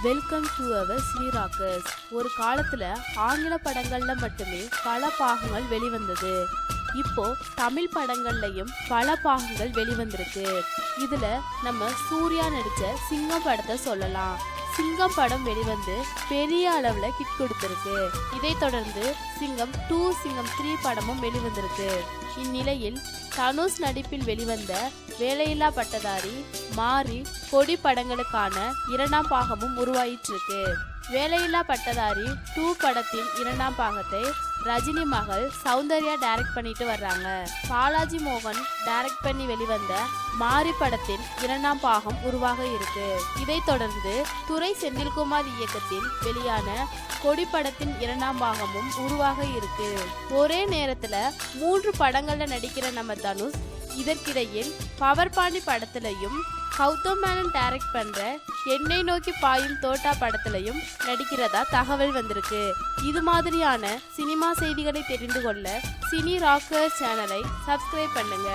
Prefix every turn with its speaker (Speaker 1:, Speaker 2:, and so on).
Speaker 1: Welcome to our cine rockers. ஒரு காலத்துல ஆங்கில படங்கள்ல மட்டுமே பல பாகங்கள் வெளிவந்தது. இப்போ தமிழ் படங்கள்லயும் பல பாகங்கள் வெளிவந்திருக்கு. இதுல நம்ம சூர்யா நடிச்ச சிங்கம் படத்தை சொல்லலாம். சிங்கம் படம் வெளிவந்து பெரிய அளவுல ஹிட் கொடுத்திருக்கு. இதை தொடர்ந்து சிங்கம் 2, சிங்கம் 3 படமும் வெளிவந்திருக்கு. இந்நிலையில் தனுஷ் நடிப்பில் வெளிவந்த வேலையில்லா பட்டதாரி, மாரி, கொடி படங்களுக்கான 2ஆம் பாகமும் உருவாயிட்டு இருக்கு. வேலையில்லா பட்டதாரி 2 படத்தின் 2ஆம் பாகத்தை ரஜினி மகள் சௌந்தர்யா டைரக்ட் பண்ணிட்டு வர்றாங்க. பாலாஜி மோகன் டைரக்ட் பண்ணி வெளிவந்த மாரி படத்தின் 2ஆம் பாகம் உருவாக இருக்கு. இதைத் தொடர்ந்து துரை செந்தில்குமார் இயக்கத்தில் வெளியான கொடி படத்தின் 2ஆம் பாகமும் உருவாக இருக்கு. ஒரே நேரத்துல 3 படங்கள்ல நடிக்கிற நம்ம தனுஷ் இதற்கிடையில் பவர் பாண்டி படத்திலையும் கௌதம் மேனன் டைரக்ட் பண்ற என்னை நோக்கி பாயும் தோட்டா படத்திலையும் நடிக்கிறதா தகவல் வந்திருக்கு. இது மாதிரியான சினிமா செய்திகளை தெரிந்து கொள்ள சினி ராக்கர்ஸ் சேனலை சப்ஸ்கிரைப் பண்ணுங்க.